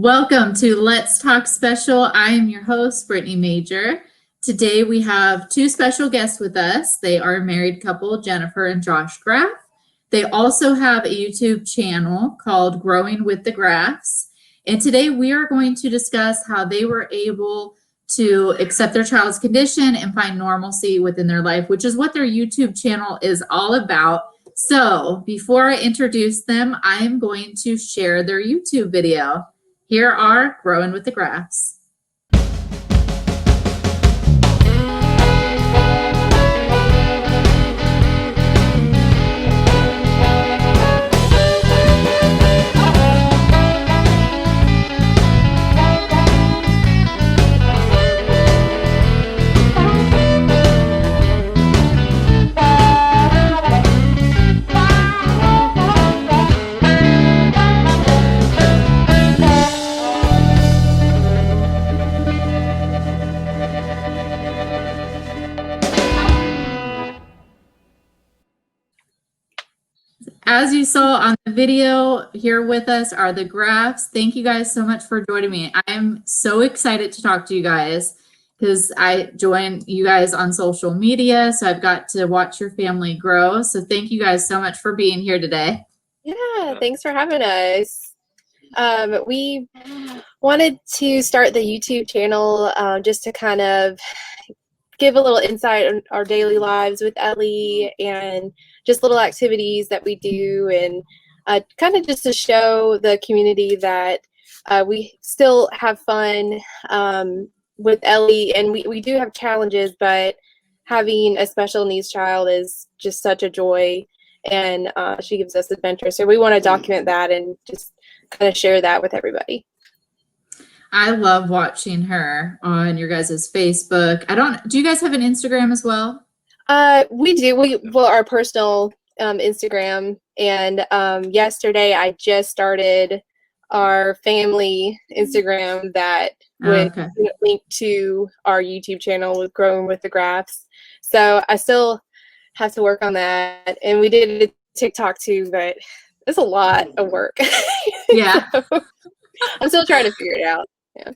Welcome to Let's Talk Special. I am your host, Brittany Major. Today we have two special guests with us. They are a married couple, Jennifer and Josh Graff. They also have a YouTube channel called Growing with the Graffs. And today we are going to discuss how they were able to accept their child's condition and find normalcy within their life, which is what their YouTube channel is all about. So before I introduce them, I am going to share their YouTube video. Here are Growing with the Graffs. As you saw on the video, here with us are the Graffs. Thank you guys so much for joining me. I am so excited to talk to you guys because I joined you guys on social media, so I've got to watch your family grow. So thank you guys so much for being here today. Yeah, thanks for having us. We wanted to start the YouTube channel just to kind of give a little insight on our daily lives with Ellie and just little activities that we do, and kind of just to show the community that we still have fun with Ellie, and we do have challenges, but having a special needs child is just such a joy, and she gives us adventure. So we want to document that and just kind of share that with everybody. I love watching her on your guys' Facebook. Do you guys have an Instagram as well? We do. Our personal Instagram, and yesterday I just started our family Instagram that would link to our YouTube channel with Growing with the Graffs. So I still have to work on that, and we did a TikTok too, but it's a lot of work. Yeah. So I'm still trying to figure it out. Yeah.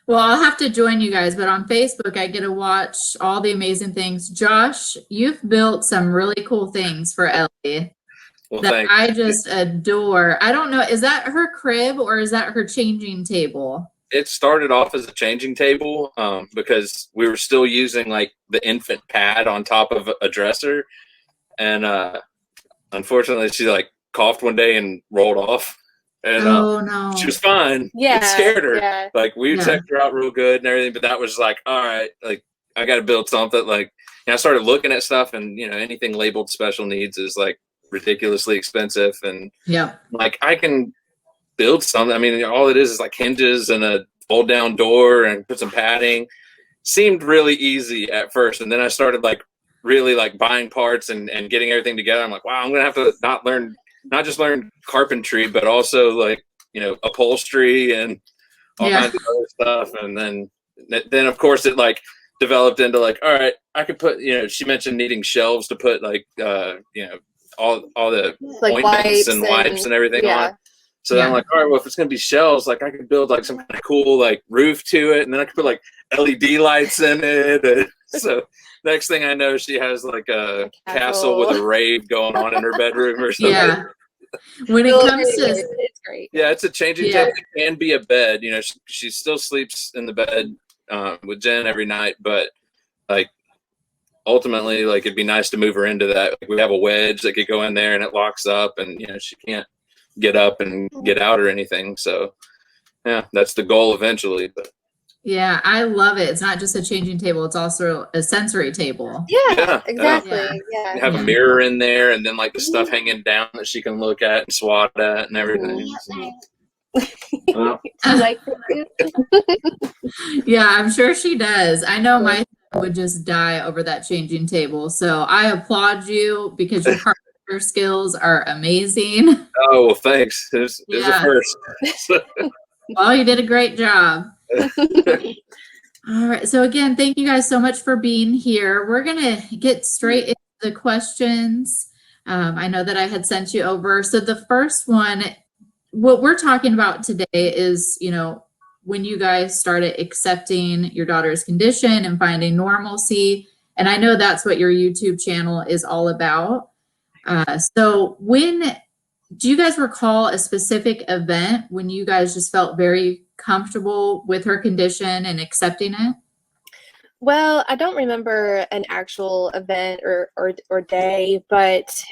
Well, I'll have to join you guys, but on Facebook, I get to watch all the amazing things. Josh, you've built some really cool things for Ellie that I just adore. I don't know, is that her crib or is that her changing table? It started off as a changing table because we were still using like the infant pad on top of a dresser. And unfortunately, she like coughed one day and rolled off. And no. She was fine. Yeah, it scared her. Yeah. Like we checked her out real good and everything, but that was like, all right, like I got to build something. Like, and I started looking at stuff, and anything labeled special needs is like ridiculously expensive. And like I can build something. I mean, all it is like hinges and a fold down door and put some padding. Seemed really easy at first, and then I started like really like buying parts and getting everything together. I'm like, wow, I'm gonna have to not just learn carpentry, but also like, upholstery and all kinds of other stuff. And then of course it like developed into like, all right, I could put, she mentioned needing shelves to put like, all the like ointments and wipes and everything on. So then I'm like, all right, well, if it's going to be shelves, like I could build like some kind of cool like roof to it. And then I could put like LED lights in it. And so next thing I know, she has like a castle with a rave going on in her bedroom or something. Yeah. When it comes to, it's great. Yeah, it's a changing table. It can be a bed. She still sleeps in the bed with Jen every night, but like ultimately, like it'd be nice to move her into that. Like, we have a wedge that could go in there and it locks up, and she can't get up and get out or anything. So yeah, that's the goal eventually. But yeah, I love it. It's not just a changing table, it's also a sensory table. Yeah, exactly. Yeah. You have a mirror in there, and then like the stuff hanging down that she can look at and swat at and everything. I like it. Yeah, I'm sure she does. I know my son would just die over that changing table. So I applaud you because your carpenter skills are amazing. Oh, well, thanks. It was a first. Well, you did a great job. All right. So again, thank you guys so much for being here. We're going to get straight into the questions. I know that I had sent you over. So the first one, what we're talking about today is, when you guys started accepting your daughter's condition and finding normalcy. And I know that's what your YouTube channel is all about. So do you guys recall a specific event when you guys just felt very comfortable with her condition and accepting it? Well, I don't remember an actual event or day, but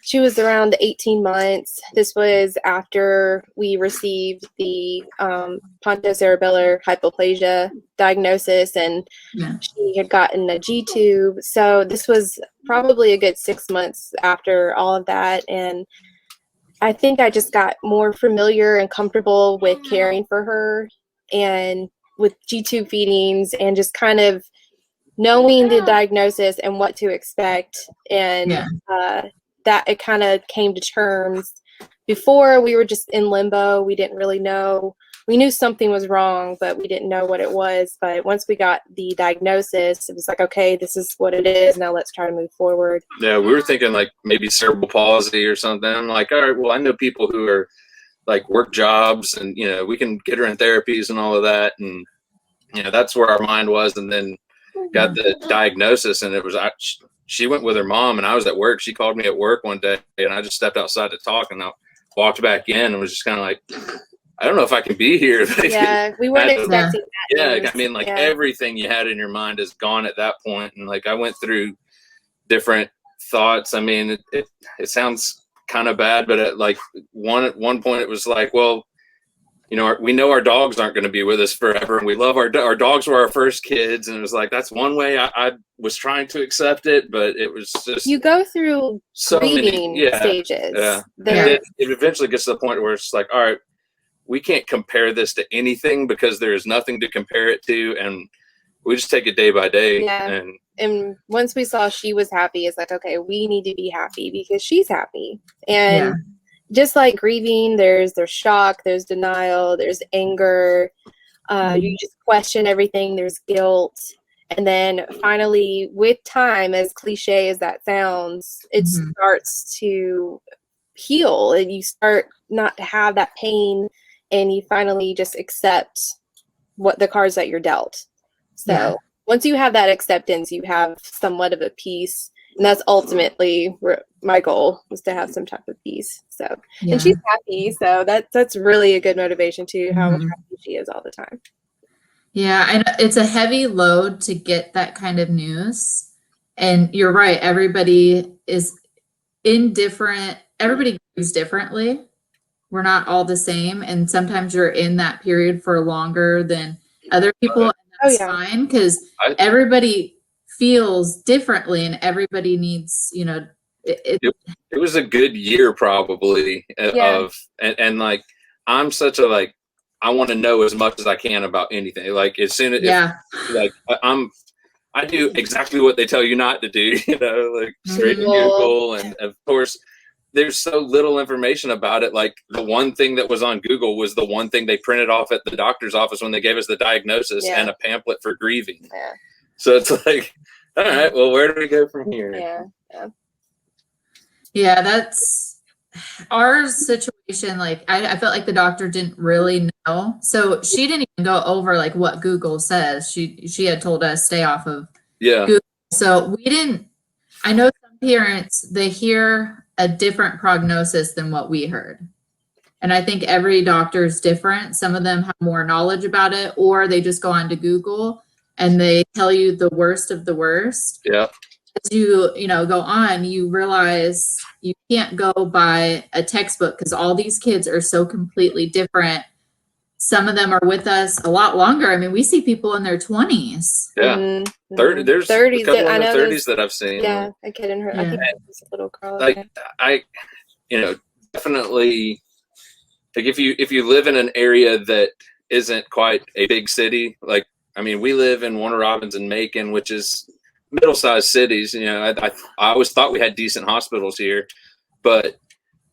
she was around 18 months. This was after we received the pontocerebellar hypoplasia diagnosis, and she had gotten a G-tube. So this was probably a good 6 months after all of that. And I think I just got more familiar and comfortable with caring for her and with G-tube feedings and just kind of knowing the diagnosis and what to expect. And that it kind of came to terms. Before, we were just in limbo. We didn't really know. We knew something was wrong, but we didn't know what it was. But once we got the diagnosis, it was like, okay, this is what it is. Now let's try to move forward. Yeah, we were thinking like maybe cerebral palsy or something. I'm like, all right, well, I know people who are like work jobs, and we can get her in therapies and all of that, and that's where our mind was. And then got the diagnosis, and it was she went with her mom, and I was at work. She called me at work one day, and I just stepped outside to talk, and I walked back in and was just kind of like, I don't know if I can be here. Yeah, we weren't expecting that. Yeah, I mean, like everything you had in your mind is gone at that point. And like I went through different thoughts. I mean, it sounds kind of bad, but at like at one point it was like, well, we know our dogs aren't going to be with us forever, and we love our dogs were our first kids, and it was like that's one way I was trying to accept it, but it was just you go through so grieving stages. Yeah, it eventually gets to the point where it's like, all right, we can't compare this to anything because there is nothing to compare it to, and we just take it day by day. Yeah. And once we saw she was happy, it's like, okay, we need to be happy because she's happy. And just like grieving, there's shock, there's denial, there's anger. You just question everything. There's guilt. And then finally, with time, as cliche as that sounds, it starts to heal, and you start not to have that pain, and you finally just accept what the cards that you're dealt. So once you have that acceptance, you have somewhat of a peace. And that's ultimately my goal, was to have some type of peace. So, and she's happy. So that's really a good motivation too, how happy she is all the time. Yeah, and it's a heavy load to get that kind of news. And you're right, everybody is indifferent. Everybody grieves differently. We're not all the same. And sometimes you're in that period for longer than other people. And that's fine, because everybody feels differently, and everybody needs, it was a good year probably and like I'm such a like I want to know as much as I can about anything. Like as soon as like I do exactly what they tell you not to do, like straight to Google. And of course there's so little information about it. Like the one thing that was on Google was the one thing they printed off at the doctor's office when they gave us the diagnosis, and a pamphlet for grieving. So it's like, all right, well, where do we go from here? Yeah, that's our situation. Like I felt like the doctor didn't really know. So she didn't even go over like what Google says. She had told us stay off of Google. So we didn't, I know some parents, they hear a different prognosis than what we heard. And I think every doctor is different. Some of them have more knowledge about it, or they just go on to Google and they tell you the worst of the worst. Yeah. As you go on, you realize you can't go by a textbook, because all these kids are so completely different. Some of them are with us a lot longer. I mean, we see people in their 20s. Yeah. 30, there's 30s, a couple in their 30s that I've seen. Yeah, a kid in her, I think it was a little girl. Like I definitely, like if you live in an area that isn't quite a big city, like, I mean, we live in Warner Robins and Macon, which is middle-sized cities. I always thought we had decent hospitals here, but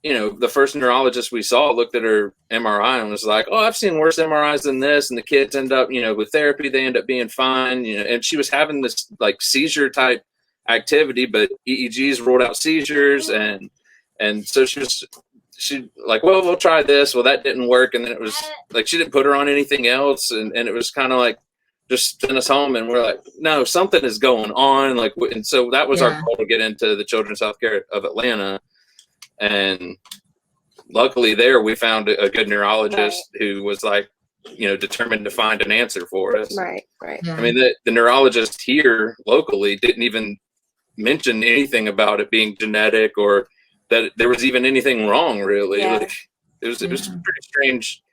the first neurologist we saw looked at her MRI and was like, oh, I've seen worse MRIs than this. And the kids end up, with therapy, they end up being fine, and she was having this like seizure type activity, but EEGs ruled out seizures. And so she was she like, well, we'll try this. Well, that didn't work. And then it was like, she didn't put her on anything else. And it was kind of like, just send us home. And we're like, no, something is going on. Like, and so that was our goal, to get into the Children's Healthcare of Atlanta. And luckily there we found a good neurologist who was like, determined to find an answer for us. Right. Yeah. I mean, the neurologist here locally didn't even mention anything about it being genetic or that there was even anything wrong, really. Yeah. Like, it was pretty strange,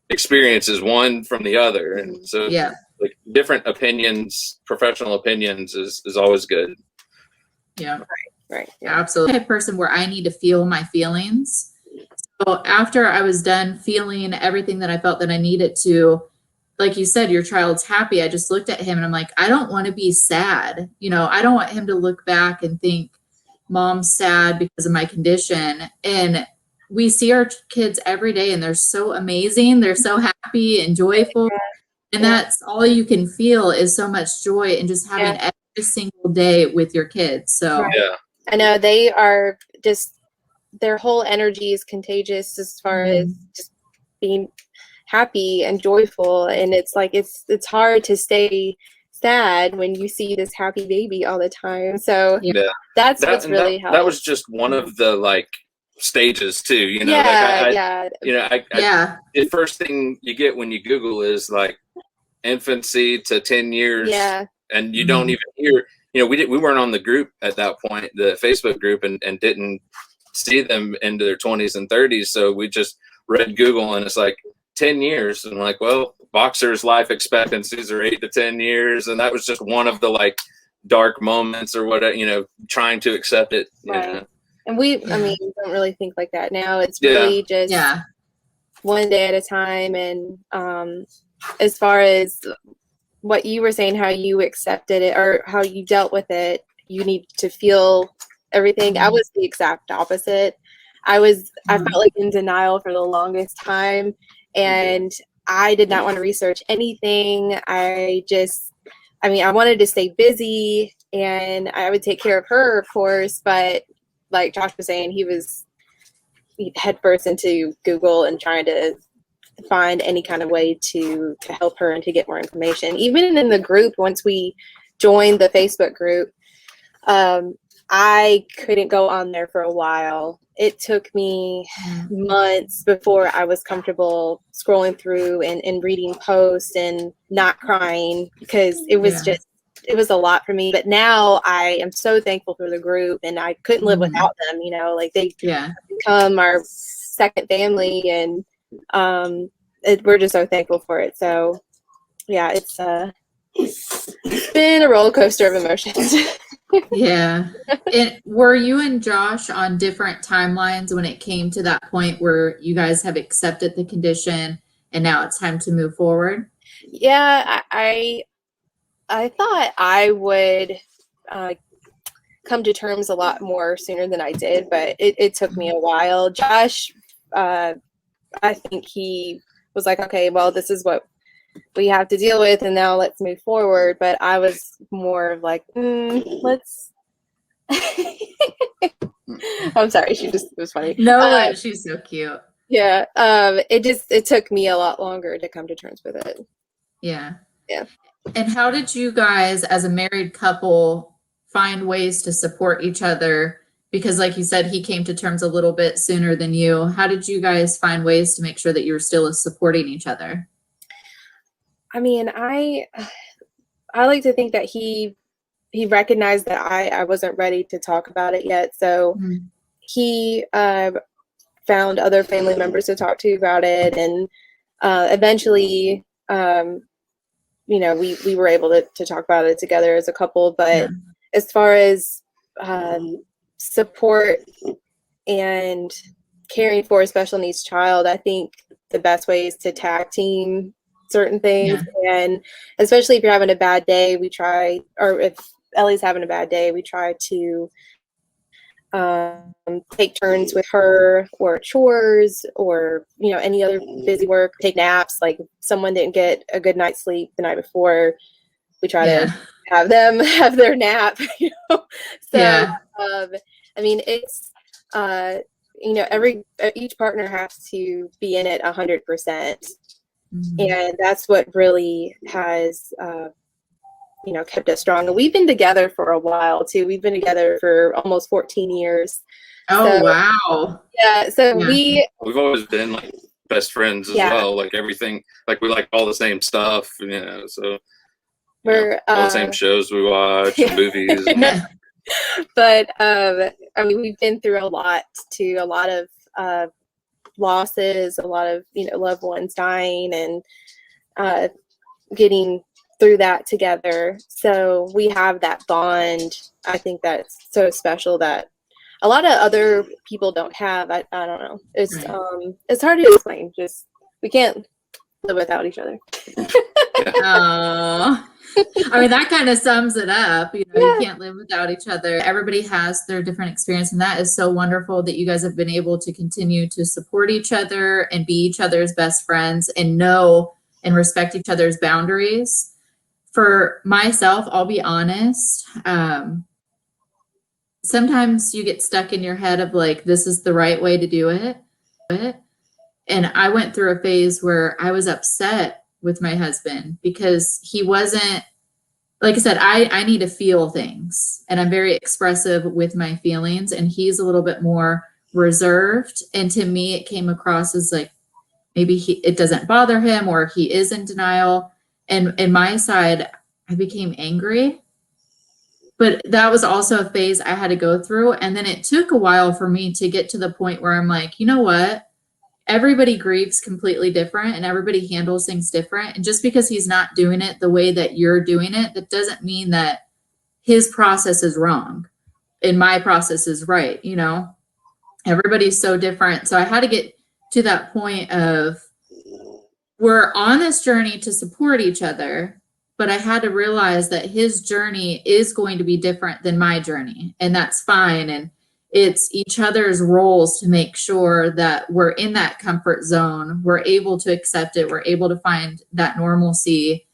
experiences, one from the other. And so like, different opinions, professional opinions is always good. Yeah. Right. Yeah. Absolutely. I'm a person where I need to feel my feelings. So after I was done feeling everything that I felt that I needed to, like you said, your child's happy. I just looked at him and I'm like, I don't want to be sad. I don't want him to look back and think mom's sad because of my condition. And we see our kids every day and they're so amazing. They're so happy and joyful. And that's all you can feel, is so much joy and just having every single day with your kids. So I know they are just, their whole energy is contagious as far as just being happy and joyful. And it's like, it's hard to stay sad when you see this happy baby all the time. So that's what's really helped. That was just one of the like stages too, the first thing you get when you Google is like infancy to 10 years. And you don't even hear, we weren't on the group at that point, the Facebook group, and didn't see them into their 20s and 30s. So we just read Google and it's like 10 years. And like, well, boxers' life expectancies are 8 to 10 years. And that was just one of the like dark moments or what, trying to accept it. And we don't really think like that now. It's really just one day at a time. And as far as what you were saying, how you accepted it or how you dealt with it, you need to feel everything. I was the exact opposite. I felt like in denial for the longest time, and I did not want to research anything. I wanted to stay busy, and I would take care of her, of course, but like Josh was saying, he head first into Google and trying to find any kind of way to help her and to get more information. Even in the group, once we joined the Facebook group, I couldn't go on there for a while. It took me months before I was comfortable scrolling through and reading posts and not crying, because it was it was a lot for me. But now I am so thankful for the group, and I couldn't live without them. Like they become our second family, and we're just so thankful for it. So it's been a roller coaster of emotions. And were you and Josh on different timelines when it came to that point where you guys have accepted the condition and now it's time to move forward? I thought I would come to terms a lot more sooner than I did, but it took me a while. Josh, I think he was like, okay, well, this is what we have to deal with, and now let's move forward. But I was more of like, let's. I'm sorry, it was funny. No, she's so cute. It took me a lot longer to come to terms with it. Yeah. And how did you guys, as a married couple, find ways to support each other? Because like you said, he came to terms a little bit sooner than you. How did you guys find ways to make sure that you were still supporting each other? I mean, I like to think that he recognized that I wasn't ready to talk about it yet. So he found other family members to talk to about it. And eventually, we were able to talk about it together as a couple. But as far as support and caring for a special needs child, I think the best way is to tag team certain things. And especially if you're having a bad day, or if Ellie's having a bad day, we try to take turns with her, or chores, or any other busy work, take naps. Like someone didn't get a good night's sleep the night before, we try to have them have their nap. So I mean, you know, each partner has to be in it 100%. Mm-hmm. And that's what really has, you know, kept us strong. And we've been together for a while too. We've been together for almost 14 years. Oh, so, wow. Yeah. So we've always been like best friends as well. Like everything, like we like all the same stuff, you know, so we're all the same shows we watch, movies. But I mean, we've been through a lot too, a lot of losses, a lot of, you know, loved ones dying, and getting through that together. So we have that bond. I think that's so special that a lot of other people don't have. I don't know. It's hard to explain. Just we can't live without each other. Oh, I mean, that kind of sums it up. You know, you can't live without each other. Everybody has their different experience, and that is so wonderful that you guys have been able to continue to support each other and be each other's best friends and know and respect each other's boundaries. For myself, I'll be honest. Sometimes you get stuck in your head of like, this is the right way to do it. And I went through a phase where I was upset with my husband because he wasn't, like I said, I need to feel things, and I'm very expressive with my feelings, and he's a little bit more reserved. And to me, it came across as like maybe it doesn't bother him, or he is in denial. And in my side, I became angry. But that was also a phase I had to go through. And then it took a while for me to get to the point where I'm like, you know what? Everybody grieves completely different, and everybody handles things different. And just because he's not doing it the way that you're doing it, that doesn't mean that his process is wrong and my process is right. You know, everybody's so different. So I had to get to that point of we're on this journey to support each other, but I had to realize that his journey is going to be different than my journey, and that's fine. And it's each other's roles to make sure that we're in that comfort zone. We're able to accept it. We're able to find that normalcy.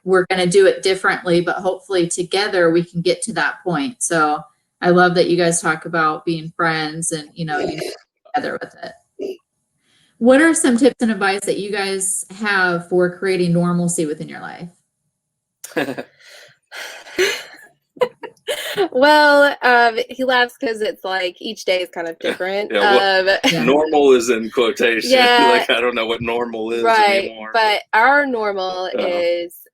We're going to do it differently, but hopefully together we can get to that point. So I love that you guys talk about being friends and, you know, you together with it. What are some tips and advice that you guys have for creating normalcy within your life? Well, he laughs because it's like each day is kind of different. Normal is in quotation. Like I don't know what normal is anymore. But our normal is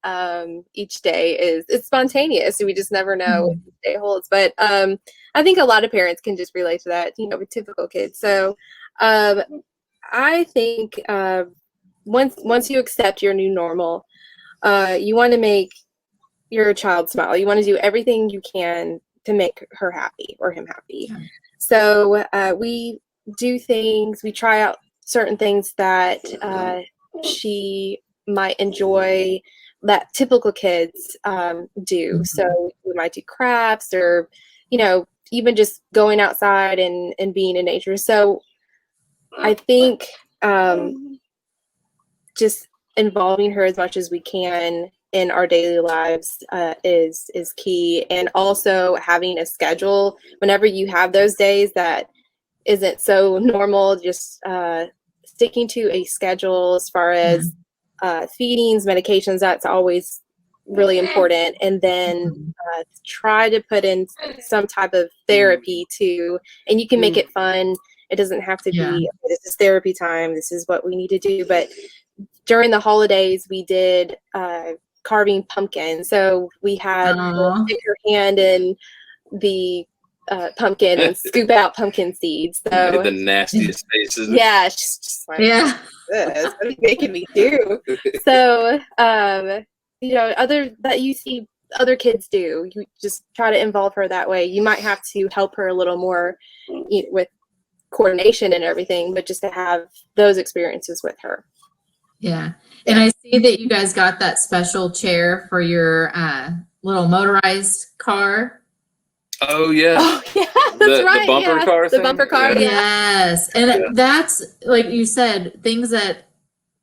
each day it's spontaneous. We just never know what each day holds. But I think a lot of parents can just relate to that, you know, with typical kids. So I think once you accept your new normal, you want to make your child smile. You want to do everything you can to make her happy or him happy. Yeah. So we do things, we try out certain things that she might enjoy that typical kids do. So we might do crafts, or, you know, even just going outside and being in nature. So I think just involving her as much as we can in our daily lives is key. And also having a schedule whenever you have those days that isn't so normal, just sticking to a schedule as far as feedings, medications, that's always really important. And then try to put in some type of therapy too, and you can make it fun. It doesn't have to be, this is therapy time, this is what we need to do. But during the holidays, we did carving pumpkins. So we had to stick her hand in the pumpkin and scoop out pumpkin seeds. So the nastiest faces. Yeah, just like, this, what are you making me do? So you know, that you see other kids do, you just try to involve her that way. You might have to help her a little more with coordination and everything, but just to have those experiences with her. Yeah. And I see that you guys got that special chair for your little motorized car. Oh, yeah. Oh, yeah, that's right. The bumper car thing? The bumper car, Yes. And that's, like you said, things that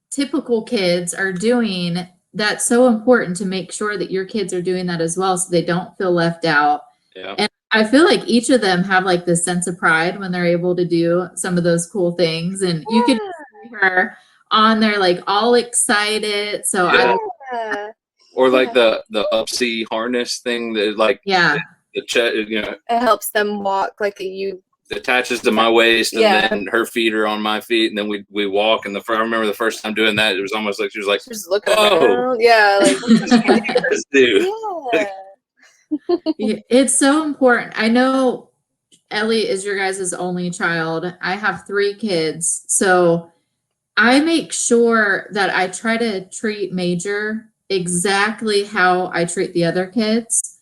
typical kids are doing. That's so important to make sure that your kids are doing that as well, so they don't feel left out. Yeah. And I feel like each of them have like this sense of pride when they're able to do some of those cool things, and you can see her on there like all excited. So or like the upsea harness thing that like the you know, it helps them walk like you attaches to my waist, and then her feet are on my feet, and then we walk. And I remember the first time doing that, it was almost like she was like, just looking around. Yeah, like this dude. It's so important. I know Ellie is your guys' only child. I have 3 kids, so I make sure that I try to treat Major exactly how I treat the other kids.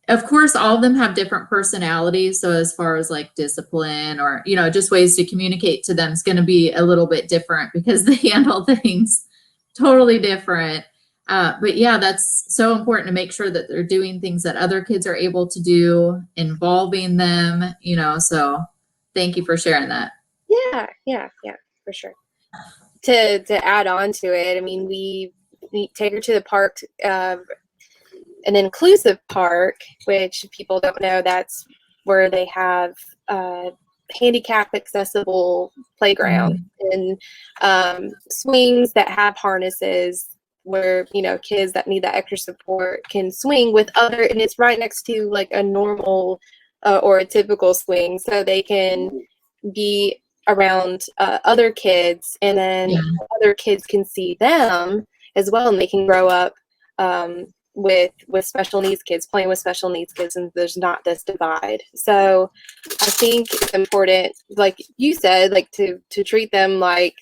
Of course, all of them have different personalities. So as far as like discipline or, you know, just ways to communicate to them is going to be a little bit different because they handle things totally different. But yeah, that's so important to make sure that they're doing things that other kids are able to do, involving them, you know, so thank you for sharing that. Yeah, for sure. To add on to it, I mean, we take her to the park, an inclusive park, which people don't know, that's where they have handicap accessible playground and swings that have harnesses where, you know, kids that need that extra support can swing with other, and it's right next to like a normal or a typical swing, so they can be around other kids, and then other kids can see them as well, and they can grow up with special needs kids, playing with special needs kids, and there's not this divide. So I think it's important, like you said, like to treat them like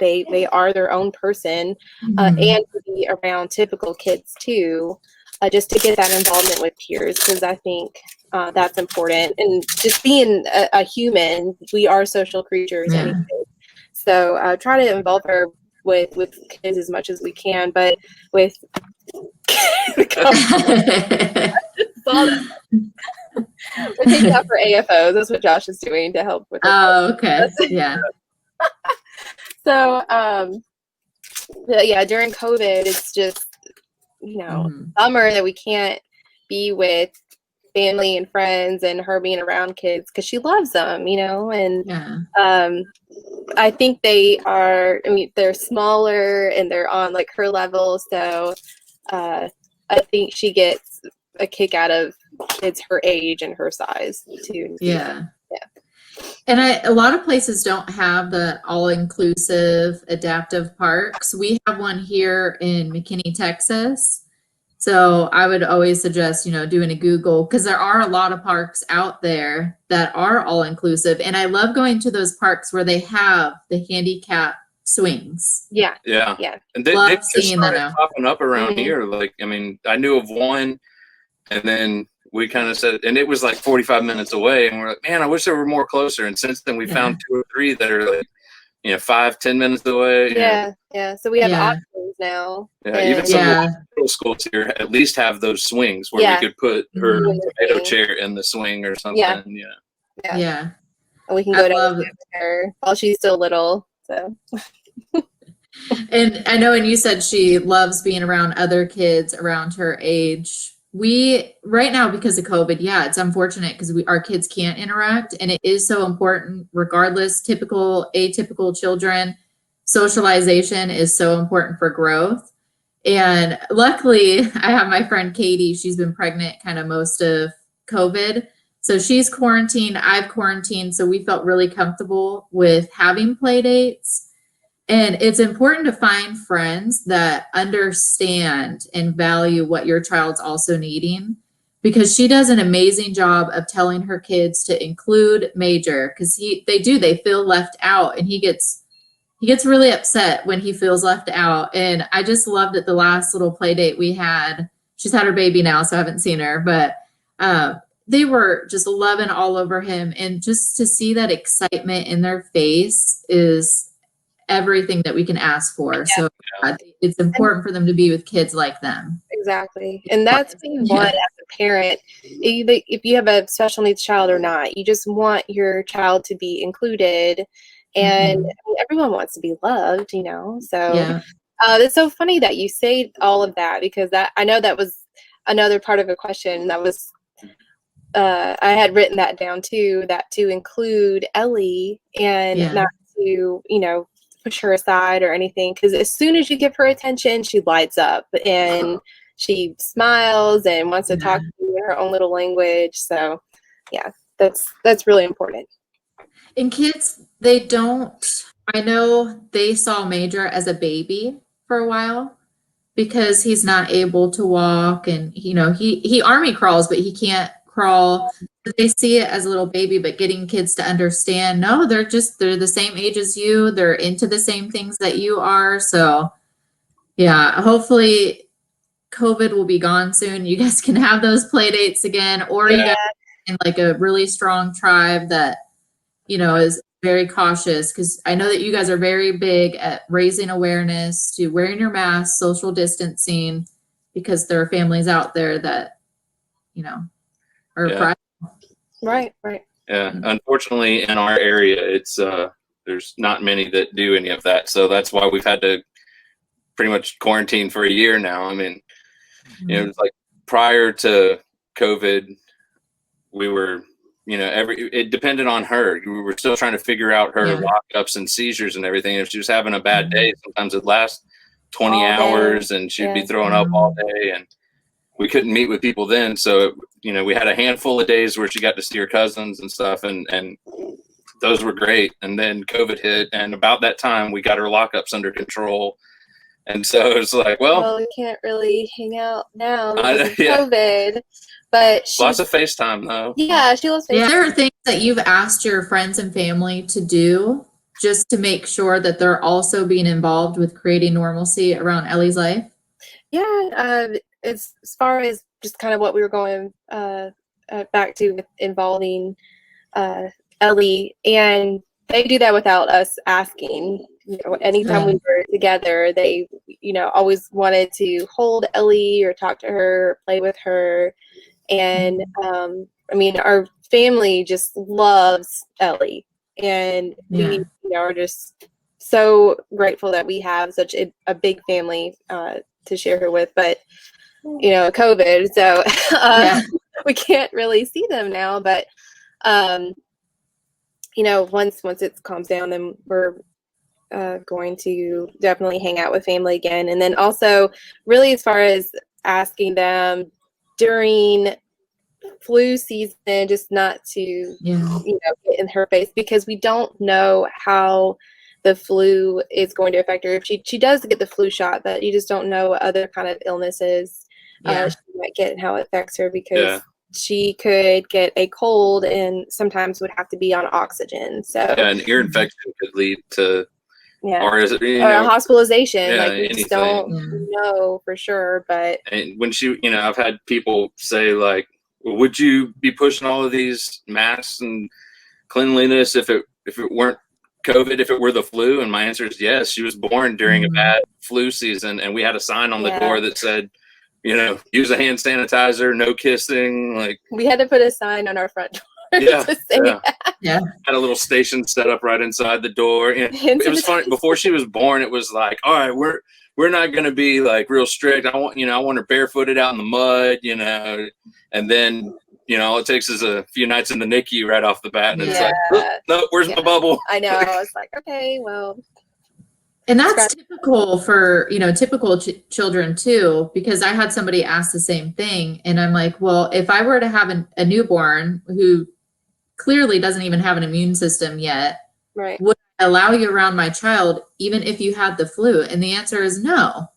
they are their own person, and to be around typical kids too, just to get that involvement with peers, because I think that's important. And just being a human, we are social creatures anyway. So try to involve her with kids as much as we can, but with we're taking out for AFOs. That's what Josh is doing to help with. Oh, okay. Yeah. So, yeah, during COVID, it's just, you know, bummer that we can't be with family and friends and her being around kids because she loves them, you know, and I think they are, I mean, they're smaller and they're on like her level. So I think she gets a kick out of kids her age and her size too. Yeah. And a lot of places don't have the all-inclusive adaptive parks. We have one here in McKinney, Texas. So I would always suggest, you know, doing a Google, because there are a lot of parks out there that are all-inclusive. And I love going to those parks where they have the handicap swings. Yeah. And they've just started popping up around here. Like, I mean, I knew of one, and then we kind of said, and it was like 45 minutes away, and we're like, man, I wish there were more closer. And since then we found 2 or 3 that are like, you know, 5-10 minutes away. Yeah. So we have options now. Even some of the middle schools here at least have those swings where we could put her tomato chair in the swing or something. Yeah. And we can go down with her while she's still little. So. And I know, and you said she loves being around other kids around her age. We right now, because of COVID, it's unfortunate because our kids can't interact, and it is so important regardless, typical, atypical children, socialization is so important for growth. And luckily I have my friend Katie, she's been pregnant kind of most of COVID. So she's quarantined, I've quarantined. So we felt really comfortable with having play dates. And it's important to find friends that understand and value what your child's also needing, because she does an amazing job of telling her kids to include Major, because they feel left out, and he gets really upset when he feels left out. And I just loved it, the last little play date we had. She's had her baby now, so I haven't seen her, but they were just loving all over him. And just to see that excitement in their face is everything that we can ask for. So it's important for them to be with kids like them. Exactly. And that's what you want as a parent. If you have a special needs child or not, you just want your child to be included. And I mean, everyone wants to be loved, you know. So it's so funny that you say all of that, because I know that was another part of a question that was I had written that down too, that to include Ellie and not to, push her aside or anything. Because as soon as you give her attention, she lights up and she smiles and wants to talk to you in her own little language. So, yeah, that's really important. And kids, they don't, I know they saw Major as a baby for a while because he's not able to walk and, he army crawls, but he can't crawl. They see it as a little baby, but getting kids to understand, no, they're the same age as you. They're into the same things that you are. So yeah, hopefully COVID will be gone soon. You guys can have those play dates again, or you guys in like a really strong tribe that, is very cautious, because I know that you guys are very big at raising awareness to wearing your mask, social distancing, because there are families out there that, are fragile. Right. Yeah. Unfortunately, in our area, it's there's not many that do any of that. So that's why we've had to pretty much quarantine for a year now. I mean, it's like prior to COVID, we were, it depended on her. We were still trying to figure out her lockups and seizures and everything. If she was having a bad day, sometimes it'd last 20 hours and she'd be throwing up all day, and we couldn't meet with people then. So, we had a handful of days where she got to see her cousins and stuff, and those were great. And then COVID hit, and about that time we got her lockups under control. And so it's like, well, we can't really hang out now because of COVID. But lots of FaceTime though. Yeah, she loves FaceTime. Yeah, there are things that you've asked your friends and family to do just to make sure that they're also being involved with creating normalcy around Ellie's life? Yeah, as far as just kind of what we were going back to with involving Ellie, and they do that without us asking. Anytime we were together, they, always wanted to hold Ellie or talk to her, or play with her. And our family just loves Ellie, and we are just so grateful that we have such a big family to share her with. But COVID, so we can't really see them now. But once it calms down, then we're going to definitely hang out with family again. And then also, really, as far as asking them during flu season, just not to get in her face, because we don't know how the flu is going to affect her. If she does get the flu shot, but you just don't know what other kind of illnesses she might get and how it affects her, because she could get a cold and sometimes would have to be on oxygen. So an ear infection could lead to or is it hospitalization? Yeah, like we just don't know for sure. But and when she, I've had people say like, would you be pushing all of these masks and cleanliness if it weren't COVID, if it were the flu? And my answer is yes. She was born during a bad flu season, and we had a sign on the door that said, use a hand sanitizer, no kissing. Like, we had to put a sign on our front door. Yeah. Had a little station set up right inside the door. And it was funny. Before she was born, it was like, all right, we're not going to be like real strict. I want her barefooted out in the mud, and then, all it takes is a few nights in the NICU right off the bat. And it's like, oh, no, where's my bubble? I know. I was like, okay, well. And that's typical for, typical children too, because I had somebody ask the same thing. And I'm like, well, if I were to have a newborn who clearly doesn't even have an immune system yet, would I allow you around my child even if you had the flu? And the answer is no.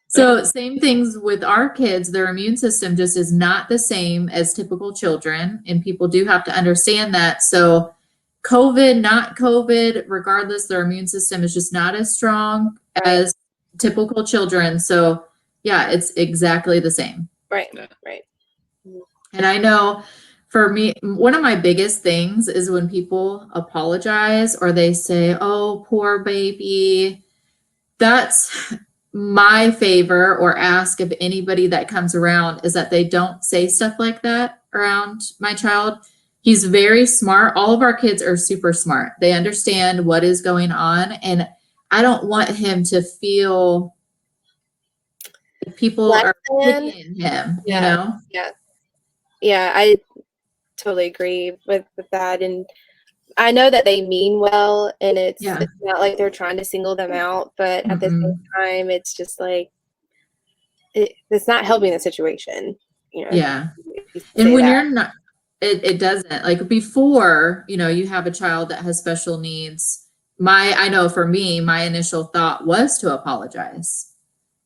So same things with our kids. Their immune system just is not the same as typical children, and people do have to understand that. So COVID, not COVID, regardless, their immune system is just not as strong as typical children. So it's exactly the same. Right. And I know for me, one of my biggest things is when people apologize or they say, oh, poor baby. That's my favor or ask of anybody that comes around, is that they don't say stuff like that around my child. He's very smart. All of our kids are super smart. They understand what is going on. And I don't want him to feel like people are pitying him, Yeah, totally agree with that. And I know that they mean well, and it's not like they're trying to single them out, but at the same time, it's just like it's not helping the situation, you know. Yeah. And when you're not, it doesn't, like before, you know, you have a child that has special needs. I know for me, my initial thought was to apologize.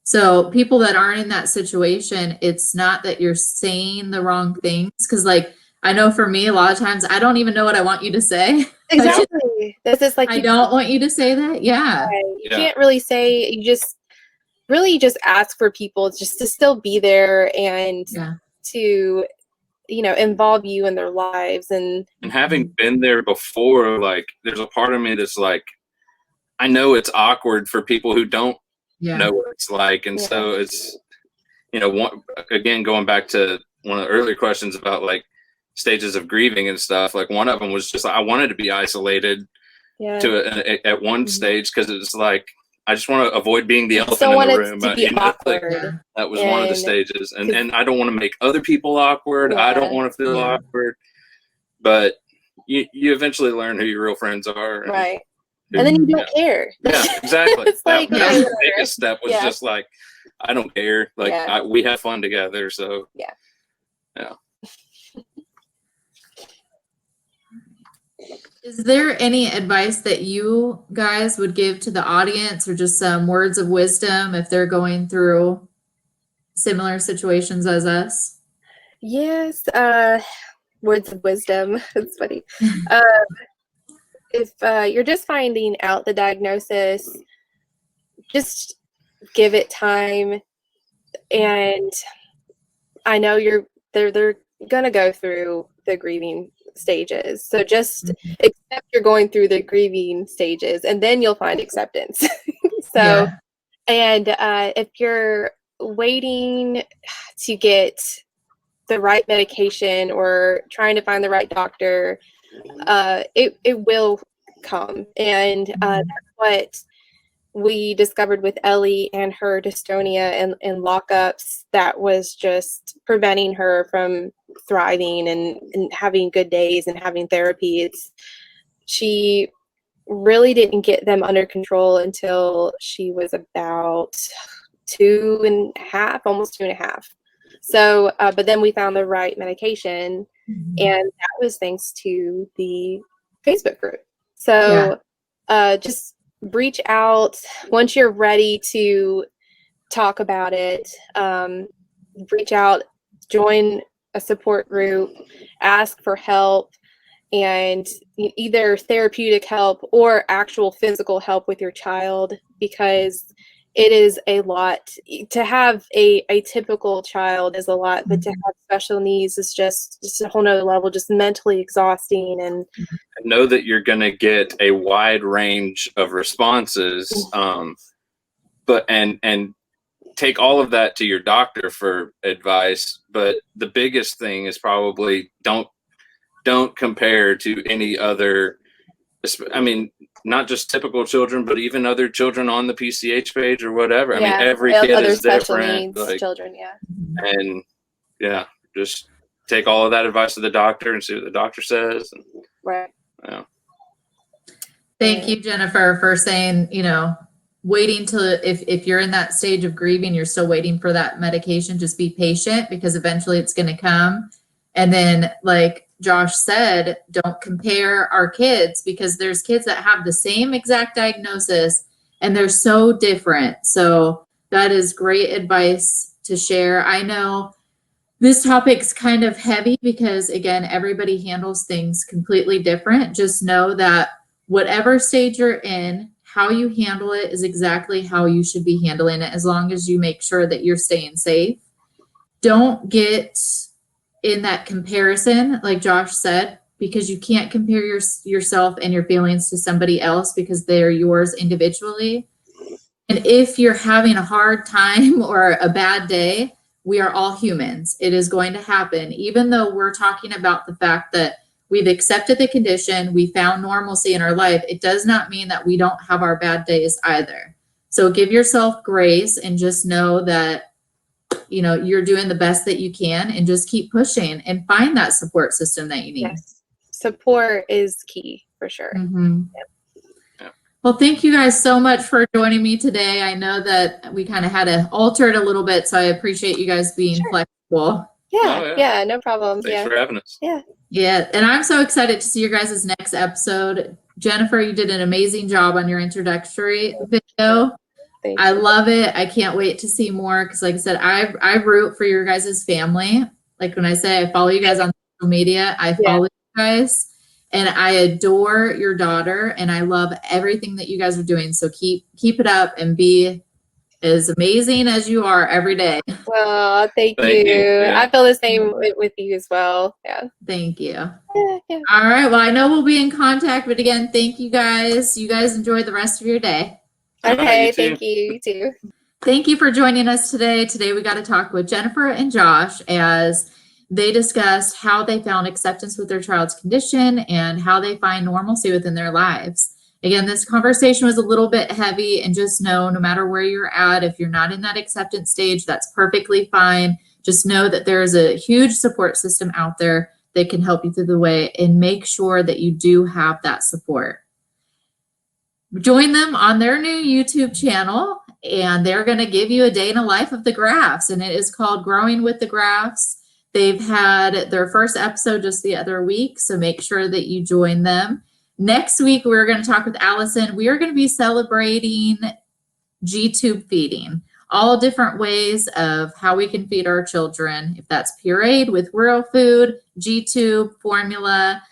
So people that aren't in that situation, it's not that you're saying the wrong things. Cause like, I know for me, a lot of times I don't even know what I want you to say. Exactly. This is like, I don't want you to say that. Yeah. You can't really say, you just really just ask for people just to still be there and to, you know, involve you in their lives. And having been there before, like there's a part of me that's like, I know it's awkward for people who don't know what it's like. And so it's, you know, again, going back to one of the earlier questions about like stages of grieving and stuff, like one of them was just, I wanted to be isolated at one stage, because it was like, I just want to avoid being the elephant in the room. To be awkward. Like, that was one of the stages. And I don't want to make other people awkward. I don't want to feel awkward. But you eventually learn who your real friends are. Right. And then you don't care. Yeah, exactly. It's like, that was the biggest step was just like, I don't care. Like we have fun together. So yeah. Is there any advice that you guys would give to the audience, or just some words of wisdom if they're going through similar situations as us? Yes. Words of wisdom. It's funny. If you're just finding out the diagnosis, just give it time. And I know they're gonna go through the grieving stages. So just accept you're going through the grieving stages, and then you'll find acceptance. And if you're waiting to get the right medication or trying to find the right doctor, it will come. And that's what we discovered with Ellie and her dystonia and lockups that was just preventing her from thriving and having good days and having therapy. She really didn't get them under control until she was about 2.5, almost 2.5. So, but then we found the right medication, and that was thanks to the Facebook group. So just reach out once you're ready to talk about it. Reach out, join a support group, ask for help, and either therapeutic help or actual physical help with your child, because it is a lot. To have a typical child is a lot, but to have special needs is just a whole nother level, just mentally exhausting. And know that you're going to get a wide range of responses, but take all of that to your doctor for advice. But the biggest thing is probably don't compare to any other, I mean, not just typical children, but even other children on the PCH page or whatever. I mean, every kid is different. Like, children, and just take all of that advice to the doctor and see what the doctor says. And, Thank you, Jennifer, for saying, you know, waiting till if you're in that stage of grieving, you're still waiting for that medication, just be patient, because eventually it's going to come. And then, like Josh said, don't compare our kids, because there's kids that have the same exact diagnosis and they're so different. So that is great advice to share. I know this topic's kind of heavy because, again, everybody handles things completely different. Just know that whatever stage you're in, how you handle it is exactly how you should be handling it, as long as you make sure that you're staying safe. Don't get in that comparison, like Josh said, because you can't compare yourself and your feelings to somebody else, because they're yours individually. And if you're having a hard time or a bad day, we are all humans. It is going to happen. Even though we're talking about the fact that we've accepted the condition, we found normalcy in our life, it does not mean that we don't have our bad days either. So give yourself grace and just know that, you're doing the best that you can, and just keep pushing and find that support system that you need. Yes. Support is key for sure. Mm-hmm. Yep. Well, thank you guys so much for joining me today. I know that we kind of had to alter it a little bit, so I appreciate you guys being flexible. Yeah, no problem. Thanks for having us. Yeah, and I'm so excited to see your guys' next episode. Jennifer, you did an amazing job on your introductory video. I love it. I can't wait to see more because, like I said, I root for your guys' family. Like when I say I follow you guys on social media, I follow you guys, and I adore your daughter, and I love everything that you guys are doing. So keep it up and be as amazing as you are every day. Well, thank you. Yeah. I feel the same with you as well. Yeah. Thank you. Yeah. All right. Well, I know we'll be in contact, but again, thank you guys. You guys enjoy the rest of your day. Okay. Thank you. You too. Thank you for joining us today. Today we got to talk with Jennifer and Josh as they discussed how they found acceptance with their child's condition and how they find normalcy within their lives. Again, this conversation was a little bit heavy, and just know no matter where you're at, if you're not in that acceptance stage, that's perfectly fine. Just know that there is a huge support system out there that can help you through the way, and make sure that you do have that support. Join them on their new YouTube channel, and they're going to give you a day in the life of the Graphs, and it is called Growing with the Graphs. They've had their first episode just the other week, so make sure that you join them. Next week, we're going to talk with Allison. We are going to be celebrating G-tube feeding, all different ways of how we can feed our children. If that's pureed with real food, G-tube, formula,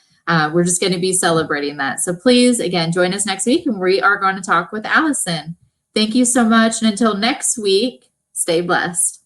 we're just going to be celebrating that. So please, again, join us next week, and we are going to talk with Allison. Thank you so much. And until next week, stay blessed.